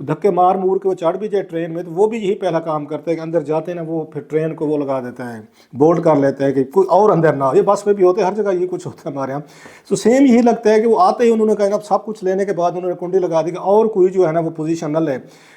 دھکے مار مور کے وہ چڑھ بھی جائے ٹرین میں تو وہ بھی یہی پہلا کام کرتے ہیں کہ اندر جاتے ہیں نا وہ پھر ٹرین کو وہ لگا دیتا ہے بورڈ کر لیتا ہے کہ کوئی اور اندر نہ ہو. یہ بس میں بھی ہوتے ہیں ہر جگہ یہ کچھ ہوتا ہے ہمارے یہاں. تو سیم یہی لگتا ہے کہ وہ آتے ہی انہوں نے کہا اب سب کچھ لینے کے بعد انہوں نے کنڈی لگا دی کہ اور کوئی جو ہے نا وہ پوزیشن نہ لے.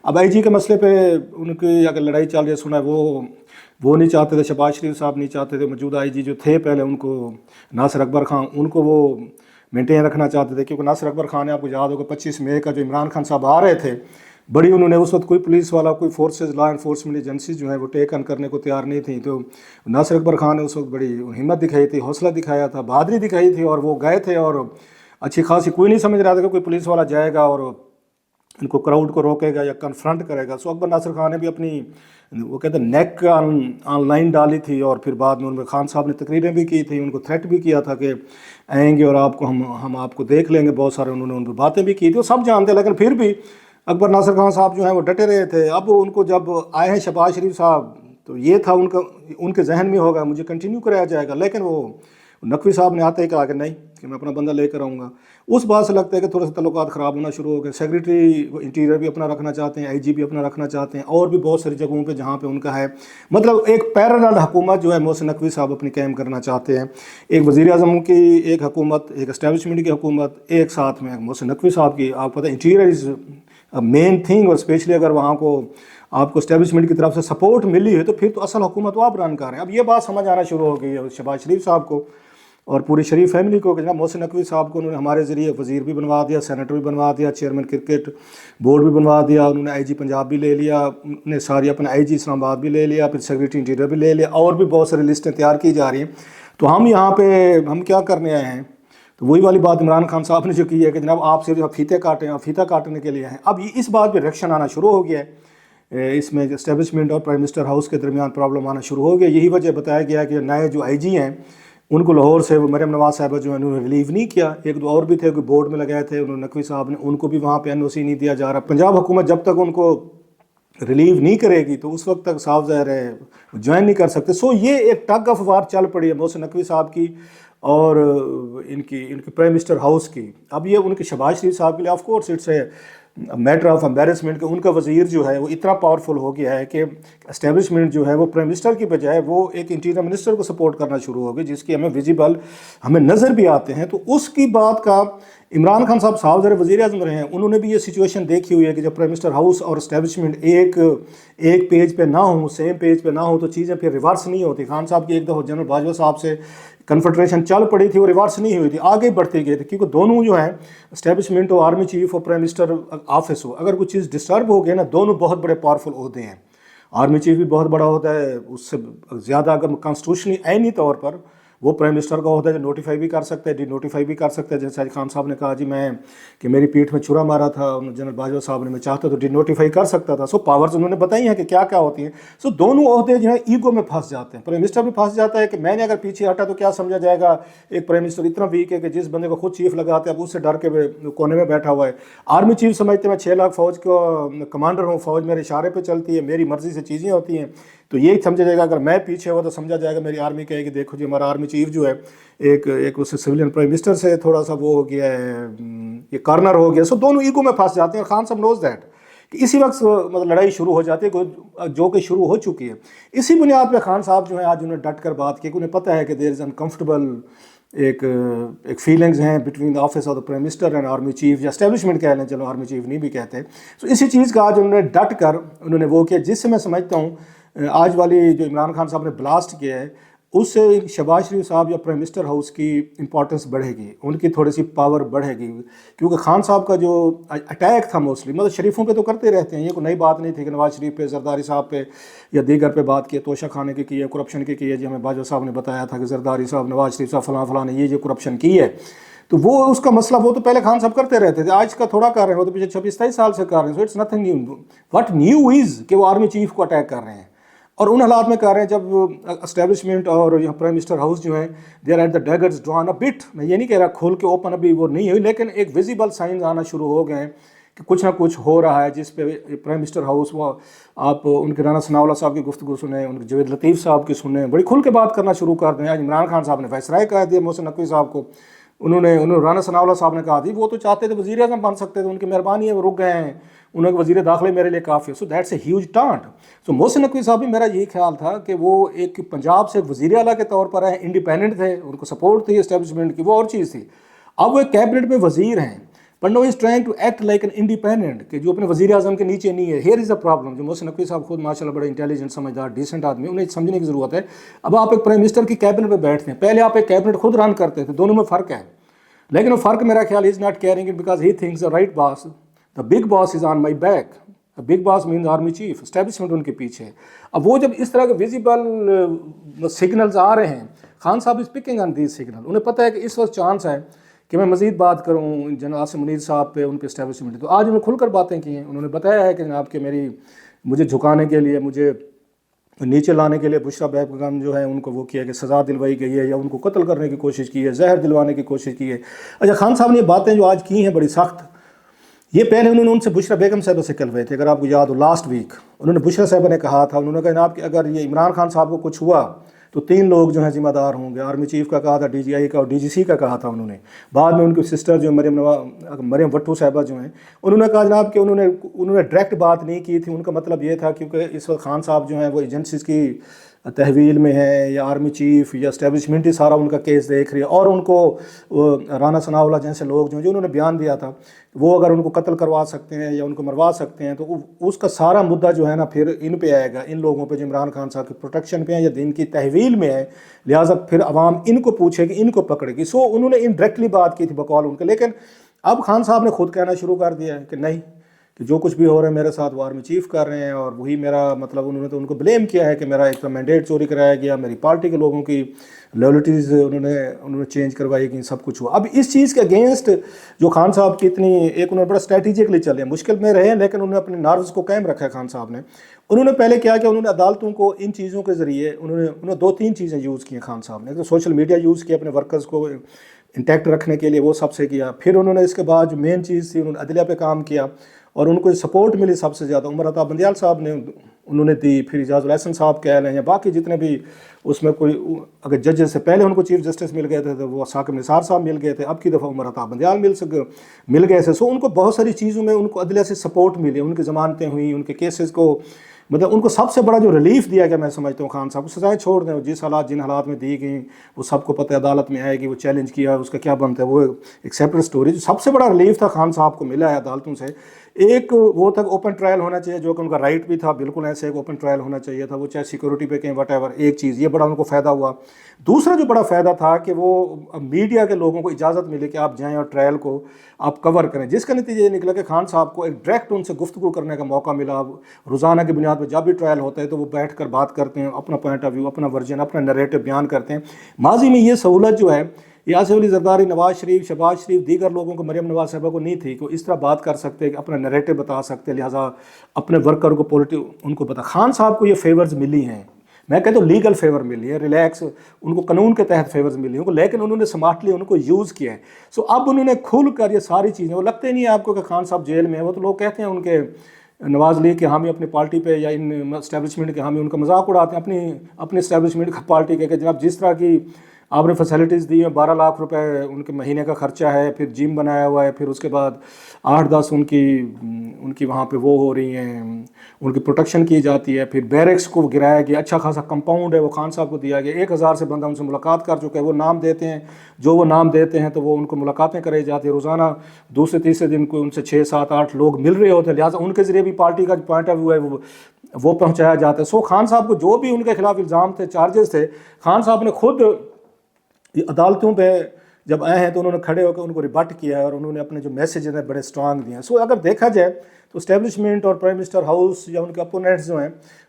اب آئی جی کے مسئلے پہ ان کی اگر لڑائی چل رہی ہے سنا ہے وہ نہیں چاہتے تھے, شہباز شریف صاحب نہیں چاہتے تھے, موجودہ آئی جی جو تھے پہلے ان کو ناصر اکبر خان ان کو وہ مینٹین رکھنا چاہتے تھے, کیونکہ ناصر اکبر خان نے آپ کو یاد ہوگا 25 مئی کا جو عمران خان صاحب آ رہے تھے بڑی انہوں نے اس وقت کوئی پولیس والا کوئی فورسز لا انفورسمنٹ ایجنسیز جو ہیں وہ ٹیک ان کرنے کو تیار نہیں تھیں. تو ناصر اکبر خان نے اس وقت بڑی ہمت دکھائی تھی, حوصلہ دکھایا تھا, بہادری دکھائی تھی, اور وہ گئے تھے اور اچھی خاصی کوئی نہیں سمجھ رہا تھا کہ کوئی پولیس والا جائے گا اور ان کو کراؤڈ کو روکے گا یا کنفرنٹ کرے گا. سو اکبر ناصر خان نے بھی اپنی وہ کہتے ہیں نیک آن لائن ڈالی تھی, اور پھر بعد میں ان میں خان صاحب نے تقریریں بھی کی تھی, ان کو تھریٹ بھی کیا تھا کہ آئیں گے اور آپ کو ہم آپ کو دیکھ لیں گے, بہت سارے انہوں نے ان پہ باتیں بھی کی تھی, وہ سب جانتے ہیں. لیکن پھر بھی اکبر ناصر خان صاحب جو ہیں وہ ڈٹے رہے تھے. اب ان کو جب آئے ہیں شہباز شریف صاحب تو یہ تھا ان کے ذہن میں ہوگا مجھے کنٹینیو کرایا جائے گا, لیکن وہ نقوی صاحب نے آتے ہی کہا کہ نہیں کہ میں اپنا بندہ لے کر آؤں گا. اس بات سے لگتا ہے کہ تھوڑے سے تعلقات خراب ہونا شروع ہو گئے. سیکریٹری انٹیریئر بھی اپنا رکھنا چاہتے ہیں, آئی جی بھی اپنا رکھنا چاہتے ہیں, اور بھی بہت ساری جگہوں پہ جہاں پہ ان کا ہے مطلب ایک پیرالل حکومت جو ہے محسن نقوی صاحب اپنی قائم کرنا چاہتے ہیں. ایک وزیر اعظم کی ایک حکومت, ایک اسٹیبلشمنٹ کی حکومت, ایک ساتھ میں محسن نقوی صاحب کی. آپ پتہ انٹیریئر از مین تھنگ, اور اسپیشلی اگر وہاں کو آپ کو اسٹیبلشمنٹ کی طرف سے سپورٹ ملی ہے تو پھر تو اصل حکومت وہ آپ رن کر رہے ہیں. اب یہ بات سمجھ آنا شروع ہو گئی ہے شہباز شریف صاحب کو اور پوری شریف فیملی کو کہ جناب محسن نقوی صاحب کو انہوں نے ہمارے ذریعے وزیر بھی بنوا دیا, سینیٹر بھی بنوا دیا, چیئرمین کرکٹ بورڈ بھی بنوا دیا, انہوں نے آئی جی پنجاب بھی لے لیا, انہوں نے ساری اپنا آئی جی اسلام آباد بھی لے لیا, پھر سیکریٹری انٹیریئر بھی لے لیا, اور بھی بہت ساری لسٹیں تیار کی جا رہی ہیں. تو ہم یہاں پہ ہم کیا کرنے آئے ہیں؟ تو وہی والی بات عمران خان صاحب نے جو کی ہے کہ جناب آپ سے جو فیتے کاٹیں آپ فیتا کاٹنے کے لیے ہیں. اب اس بات پہ ریئیکشن آنا شروع ہو گیا ہے, اس میں اسٹیبلشمنٹ اور پرائم منسٹر ہاؤس کے درمیان پرابلم آنا شروع ہو گیا. یہی وجہ بتایا گیا کہ نئے جو آئی جی ہیں ان کو لاہور سے وہ مریم نواز صاحبہ جو ہیں انہوں نے ریلیو نہیں کیا. ایک دو اور بھی تھے کوئی بورڈ میں لگائے تھے انہوں نے نقوی صاحب نے, ان کو بھی وہاں پہ این او سی نہیں دیا جا رہا. پنجاب حکومت جب تک ان کو ریلیو نہیں کرے گی تو اس وقت تک صاف ظاہر ہے جوائن نہیں کر سکتے. سو یہ ایک ٹگ آف وار چل پڑی ہے محسن نقوی صاحب کی اور ان کی پرائم منسٹر ہاؤس کی. اب یہ ان کے شہباز شریف صاحب کے لیے of course it's a matter of embarrassment کہ ان کا وزیر جو ہے وہ اتنا پاورفل ہو گیا ہے کہ اسٹیبلشمنٹ جو ہے وہ پرائم منسٹر کی بجائے وہ ایک انٹیریئر منسٹر کو سپورٹ کرنا شروع ہو گئی, جس کی ہمیں ویزیبل ہمیں نظر بھی آتے ہیں. تو اس کی بات کا عمران خان صاحب صاحب ذرا وزیر اعظم رہے ہیں, انہوں نے بھی یہ سچویشن دیکھی ہوئی ہے کہ جب پرائم منسٹر ہاؤس اور اسٹیبلشمنٹ ایک پیج پہ نہ ہوں, سیم پیج پہ نہ ہوں, تو چیزیں پھر ریورس نہیں ہوتی. خان صاحب کی ایک دفعہ جنرل باجوہ صاحب سے کنفنٹریشن چل پڑی تھی, وہ ریورس نہیں ہوئی تھی, آگے بڑھتی گئی تھی, کیونکہ دونوں جو ہیں اسٹیبلشمنٹ ہو, آرمی چیف اور پرائم منسٹر آفس ہو, اگر کوئی چیز ڈسٹرب ہو گئی نا, دونوں بہت بڑے پاورفل عہدے ہیں. آرمی چیف بھی بہت بڑا ہوتا ہے, اس سے زیادہ اگر کانسٹیٹیوشنلی عینی طور پر وہ پرائم منسٹر کا ہوتا ہے جو نوٹیفائی بھی کر سکتے ہیں, ڈی نوٹیفائی بھی کر سکتے ہیں. جیسے خان صاحب نے کہا جی میں کہ میری پیٹھ میں چھرا مارا تھا جنرل باجوہ صاحب نے, میں چاہتا تو ڈی نوٹیفائی کر سکتا تھا. سو پاورز انہوں نے بتائی ہیں کہ کیا کیا ہوتی ہیں. سو دونوں عہدے جو ہیں ایگو میں پھنس جاتے ہیں. پرائم منسٹر بھی پھنس جاتا ہے کہ میں نے اگر پیچھے ہٹا تو کیا سمجھا جائے گا, ایک پرائم منسٹر اتنا ویک ہے کہ جس بندے کو خود چیف لگاتے ہیں اب اس سے ڈر کے کونے میں بیٹھا ہوا ہے. آرمی چیف سمجھتے ہیں میں 6 لاکھ فوج کا کمانڈر ہوں, فوج میرے اشارے پہ چلتی ہے, میری مرضی سے چیزیں ہوتی ہیں. تو یہ سمجھا جائے گا اگر میں پیچھے ہوا تو سمجھا جائے گا میری آرمی کہے کہ دیکھو جی ہمارا آرمی چیف جو ہے ایک اس سے سویلین پرائم منسٹر سے تھوڑا سا وہ ہو گیا ہے, یہ کارنر ہو گیا. سو دونوں ایگو میں پھنس جاتے ہیں. خان صاحب نوز دیٹ کہ اسی وقت مطلب لڑائی شروع ہو جاتی ہے جو کہ شروع ہو چکی ہے. اسی بنیاد پہ خان صاحب جو ہیں آج انہوں نے ڈٹ کر بات کی کہ انہیں پتہ ہے کہ دیر از انکمفرٹیبل ایک فیلنگز ہیں between the office of the prime minister and army chief, یا اسٹیبلشمنٹ کہہ لیں, چلو آرمی چیف نہیں بھی کہتے. سو اسی چیز کا آج انہوں نے ڈٹ کر انہوں نے وہ کیا, جس سے میں سمجھتا ہوں آج والی جو عمران خان صاحب نے بلاسٹ کیا ہے اس سے شہباز شریف صاحب یا پرائم منسٹر ہاؤس کی امپورٹنس بڑھے گی, ان کی تھوڑی سی پاور بڑھے گی. کیونکہ خان صاحب کا جو اٹیک تھا موسٹلی مطلب شریفوں پہ تو کرتے رہتے ہیں, یہ کوئی نئی بات نہیں تھی کہ نواز شریف پہ, زرداری صاحب پہ یا دیگر پہ بات کی, توشہ خانے کی ہے, کرپشن کی ہے. جی ہمیں باجوہ صاحب نے بتایا تھا کہ زرداری صاحب, نواز شریف صاحب فلاں فلاں نے یہ کرپشن کی ہے. تو وہ اس کا مسئلہ وہ تو پہلے خان صاحب کرتے رہتے تھے, آج کا تھوڑا کر رہے ہیں, وہ تو پچھلے 26-27 سال سے کر رہے ہیں. So it's nothing new. What new is کہ وہ آرمی چیف کو اٹیک کر رہے ہیں, اور ان حالات میں کر رہے ہیں جب اسٹیبلشمنٹ اور یہاں پرائم منسٹر ہاؤس جو ہیں they are at the daggers drawn a bit. میں یہ نہیں کہہ رہا کھول کے اوپن ابھی وہ نہیں ہوئی, لیکن ایک ویزیبل سائنز آنا شروع ہو گئے ہیں کہ کچھ نہ کچھ ہو رہا ہے, جس پہ پرائم منسٹر ہاؤس وہ آپ ان کے رانا ثناءاللہ صاحب کی گفتگو سنیں, ان کے جوید لطیف صاحب کی سنیں, بڑی کھل کے بات کرنا شروع کر دیں. آج عمران خان صاحب نے وائسرائے کہہ دیا محسن نقوی صاحب کو, انہوں رانا ثناء اللہ صاحب نے کہا تھی وہ تو چاہتے تھے وزیر اعظم بن سکتے تھے، ان کی مہربانی ہے وہ رک گئے ہیں، انہوں نے وزیر داخلہ میرے لیے کافی ہے. So that's a huge taunt. So Mohsin Naqvi صاحب بھی میرا یہی خیال تھا کہ وہ ایک پنجاب سے وزیر اعلیٰ کے طور پر ہیں، انڈیپینڈنٹ تھے، ان کو سپورٹ تھی اسٹیبلشمنٹ کی، وہ اور چیز تھی. اب وہ ایک کیبنٹ میں وزیر ہیں، but no is trying to act like an independent, کہ جو اپنے وزیر اعظم کے نیچے نہیں ہے. Here is a problem. جو محسن نقوی صاحب خود ماشاء اللہ بڑے انٹیلیجنٹ سمجھدار ڈیسنٹ آدمی، انہیں سمجھنے کی ضرورت ہے. اب آپ ایک پرائم منسٹر کی کیبنٹ پہ بیٹھتے ہیں، پہلے آپ ایک کیبنٹ خود رن کرتے تھے، دونوں میں فرق ہے. لیکن وہ فرق میرا خیال is not caring it because he thinks the right boss, the big boss is on my back. Big boss means army chief, establishment ان کے پیچھے ہے. اب وہ جب اس طرح کے ویزیبل سگنلز آ رہے ہیں، خان صاحب is picking on these signal. انہیں پتہ ہے کہ اس وقت چانس ہے کہ میں مزید بات کروں جناب عاصم منیر صاحب پہ، ان پہ اسٹیبلشمنٹ. تو آج انہوں نے کھل کر باتیں کی ہیں. انہوں نے بتایا ہے کہ جناب کہ مجھے جھکانے کے لیے، مجھے نیچے لانے کے لیے بشرا بیگم جو ہے ان کو وہ کیا کہ سزا دلوائی گئی ہے یا ان کو قتل کرنے کی کوشش کی ہے، زہر دلوانے کی کوشش کی ہے. اچھا، خان صاحب نے یہ باتیں جو آج کی ہیں بڑی سخت، یہ پہلے انہوں نے ان سے بشرا بیگم صاحبہ سے کلوائے تھے. اگر آپ کو یاد ہو لاسٹ ویک انہوں نے بشرا صاحبہ نے کہا تھا، انہوں نے کہا جناب کہ اگر یہ عمران خان صاحب کو کچھ ہوا تو 3 لوگ جو ہیں ذمہ دار ہوں گے. آرمی چیف کا کہا تھا، ڈی جی آئی کا اور ڈی جی سی کا کہا تھا انہوں نے. بعد میں ان کی سسٹر جو مریم وٹو صاحبہ جو ہیں، انہوں نے کہا جناب کہ انہوں نے ڈائریکٹ بات نہیں کی تھی. ان کا مطلب یہ تھا کیونکہ اس وقت خان صاحب جو ہیں وہ ایجنسیز کی تحویل میں ہے، یا آرمی چیف یا اسٹیبلشمنٹ ہی سارا ان کا کیس دیکھ رہی ہے، اور ان کو رانا ثناء اللہ جیسے لوگ جو انہوں نے بیان دیا تھا وہ اگر ان کو قتل کروا سکتے ہیں یا ان کو مروا سکتے ہیں تو اس کا سارا مدعا جو ہے نا پھر ان پہ آئے گا، ان لوگوں پہ جو عمران خان صاحب کی پروٹیکشن پہ ہیں یا دین کی تحویل میں ہے. لہٰذا پھر عوام ان کو پوچھے گی، ان کو پکڑے گی. سو انہوں نے انڈائریکٹلی بات کی تھی بقول ان کے. لیکن اب خان صاحب نے خود کہنا شروع کر دیا ہے کہ نہیں، کہ جو کچھ بھی ہو رہا ہے میرے ساتھ وہ آرمی چیف کر رہے ہیں، اور وہی میرا مطلب انہوں نے تو ان کو بلیم کیا ہے کہ میرا ایک مینڈیٹ چوری کرایا گیا، میری پارٹی کے لوگوں کی لائلٹیز انہوں نے چینج کروائی گئی، سب کچھ ہوا. اب اس چیز کے اگینسٹ جو خان صاحب کی اتنی ایک انہوں نے بڑا اسٹریٹجکلی چلے، مشکل میں رہے لیکن انہوں نے اپنے نروز کو قائم رکھا ہے خان صاحب نے. انہوں نے پہلے کیا کہ انہوں نے عدالتوں کو ان چیزوں کے ذریعے انہوں نے 2-3 چیزیں یوز کی ہیں خان صاحب نے. ایک تو سوشل میڈیا یوز کیا اپنے ورکرز کو انٹیکٹ رکھنے کے لیے، وہ سب سے کیا. پھر انہوں نے اس کے بعد جو مین چیز تھی انہوں نے عدلیہ پہ کام کیا، اور ان کو سپورٹ ملی سب سے زیادہ عمر عطا بندیال صاحب نے انہوں نے دی. پھر اعجاز الحسن صاحب کہہ لیں یا باقی جتنے بھی اس میں کوئی، اگر ججز سے پہلے ان کو چیف جسٹس مل گئے تھے تو وہ ثاقب نثار صاحب مل گئے تھے، اب کی دفعہ عمر عطا بندیال مل گئے تھے. سو ان کو بہت ساری چیزوں میں ان کو عدلیہ سے سپورٹ ملی، ان کی ضمانتیں ہوئیں، ان کے کیسز کو مطلب ان کو سب سے بڑا جو ریلیف دیا گیا میں سمجھتا ہوں خان صاحب کو. سزائیں چھوڑ دیں، جن حالات میں دی گئیں وہ سب کو پتہ، عدالت میں آئے گی، وہ چیلنج کیا، اس کا کیا بنتا ہے وہ ایک سیپریٹ سٹوری. جو سب سے بڑا ریلیف تھا خان صاحب کو ملا ہے عدالتوں سے، ایک وہ تک اوپن ٹرائل ہونا چاہیے جو کہ ان کا رائٹ بھی تھا، بالکل ایسے ایک اوپن ٹرائل ہونا چاہیے تھا، وہ چاہے سیکورٹی پہ کہیں وٹ ایور. ایک چیز یہ بڑا ان کو فائدہ ہوا. دوسرا جو بڑا فائدہ تھا کہ وہ میڈیا کے لوگوں کو اجازت ملی کہ آپ جائیں اور ٹرائل کو آپ کور کریں، جس کا نتیجہ یہ نکلا کہ خان صاحب کو ایک ڈائریکٹ ان سے گفتگو کرنے کا موقع ملا. روزانہ کی بنیاد پہ جب بھی ٹرائل ہوتا ہے تو وہ بیٹھ کر بات کرتے ہیں، اپنا پوائنٹ آف ویو، اپنا ورژن، اپنا نریٹو بیان کرتے ہیں. ماضی میں یہ سہولت جو ہے یہ آصف علی زرداری، نواز شریف، شہباز شریف، دیگر لوگوں کو، مریم نواز صاحبہ کو نہیں تھی کہ اس طرح بات کر سکتے کہ اپنا نریٹو بتا سکتے، لہٰذا اپنے ورکر کو ان کو پتا. خان صاحب کو یہ فیورز ملی ہیں، میں کہتا ہوں لیگل فیور ملی ہے، ریلیکس ان کو قانون کے تحت فیورز ملی ہیں، لیکن انہوں نے سمارٹلی ان کو یوز کیا ہے. سو اب انہوں نے کھل کر یہ ساری چیزیں، وہ لگتے نہیں ہیں آپ کو کہ خان صاحب جیل میں ہیں. وہ تو لوگ کہتے ہیں ان کے نواز لیگ کے حامی اپنی پارٹی پہ یا ان اسٹیبلشمنٹ کے حامی ان کا مذاق اڑاتے ہیں اپنی اسٹیبلشمنٹ پارٹی کے، کہ جناب جس طرح کی آپ نے فیسلٹیز دی ہیں، 12 لاکھ روپے ان کے مہینے کا خرچہ ہے، پھر جم بنایا ہوا ہے، پھر اس کے بعد 8-10 ان کی وہاں پہ وہ ہو رہی ہیں، ان کی پروٹیکشن کی جاتی ہے، پھر بیرکس کو گرایا گیا، اچھا خاصا کمپاؤنڈ ہے وہ خان صاحب کو دیا گیا. 1000 سے بندہ ان سے ملاقات کر چکا ہے. وہ نام دیتے ہیں، جو وہ نام دیتے ہیں تو وہ ان کو ملاقاتیں کرائی جاتی ہیں. روزانہ دوسرے تیسرے دن کوئی ان سے 6-7-8 لوگ مل رہے ہوتے ہیں، لہٰذا ان کے ذریعے بھی پارٹی کا جو پوائنٹ آف ویو ہے وہ پہنچایا جاتا ہے. سو خان صاحب کو جو بھی ان کے خلاف الزام تھے، چارجز تھے، خان صاحب نے خود عدالتوں پہ جب آئے ہیں تو انہوں نے کھڑے ہو کے ان کو ریبٹ کیا ہے، اور انہوں نے اپنے جو میسیجز ہیں بڑے اسٹرانگ دیے ہیں. سو اگر دیکھا جائے تو اسٹیبلشمنٹ اور پرائم منسٹر ہاؤس یا ان کے اپوننٹس جو ہیں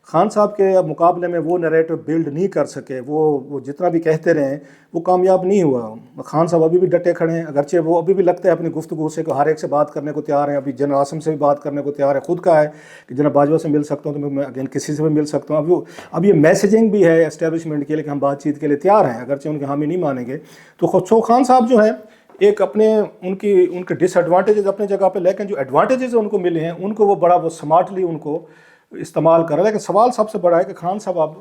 خان صاحب کے مقابلے میں وہ نریٹو بلڈ نہیں کر سکے. وہ جتنا بھی کہتے رہے وہ کامیاب نہیں ہوا. خان صاحب ابھی بھی ڈٹے کھڑے ہیں، اگرچہ وہ ابھی بھی لگتا ہے اپنی گفتگو سے کہ ہر ایک سے بات کرنے کو تیار ہیں. ابھی جنرل عاصم سے بھی بات کرنے کو تیار ہے، خود کا ہے کہ جناب باجوہ سے مل سکتا ہوں تو میں اگین کسی سے بھی مل سکتا ہوں. اب یہ میسیجنگ بھی ہے اسٹیبلشمنٹ کے لیے کہ ہم بات چیت کے لیے تیار ہیں، اگرچہ ان کے حامی نہیں مانیں گے. تو خان صاحب جو ہیں ایک اپنے ان کے ڈس ایڈوانٹیجز اپنے جگہ پہ، لیکن جو ایڈوانٹیجز ان کو ملے ہیں ان کو وہ سمارٹلی ان کو استعمال کر رہا ہے. لیکن سوال سب سے بڑا ہے کہ خان صاحب اب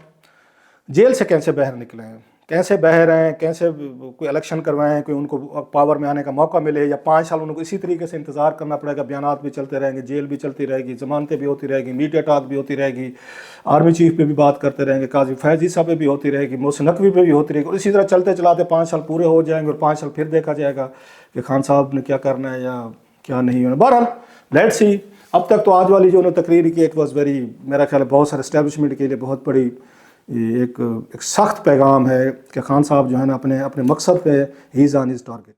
جیل سے کیسے باہر نکلے ہیں، کیسے بہ رہے ہیں, کیسے کوئی الیکشن کروائیں, کوئی ان کو پاور میں آنے کا موقع ملے, یا 5 سال ان کو اسی طریقے سے انتظار کرنا پڑے گا, بیانات بھی چلتے رہیں گے, جیل بھی چلتی رہے گی, ضمانتیں بھی ہوتی رہے گی, میڈیا ٹاک بھی ہوتی رہے گی, آرمی چیف پہ بھی بات کرتے رہیں گے, قاضی فیضی صاحب پہ بھی ہوتی رہے گی, محسن نقوی پہ بھی ہوتی رہے گی, اور اسی طرح چلتے چلاتے 5 سال پورے ہو جائیں گے, اور 5 سال پھر دیکھا جائے گا کہ خان صاحب نے کیا کرنا ہے یا کیا نہیں ہونا. بہرحال لیٹس سی. اب تک تو آج والی جو انہوں نے تقریر کی ایک واز ویری, میرا خیال ہے بہت سارے اسٹیبلشمنٹ کے لیے بہت بڑی ایک سخت پیغام ہے کہ خان صاحب جو ہے نا اپنے مقصد پہ ہی از آن ہز ٹارگیٹ.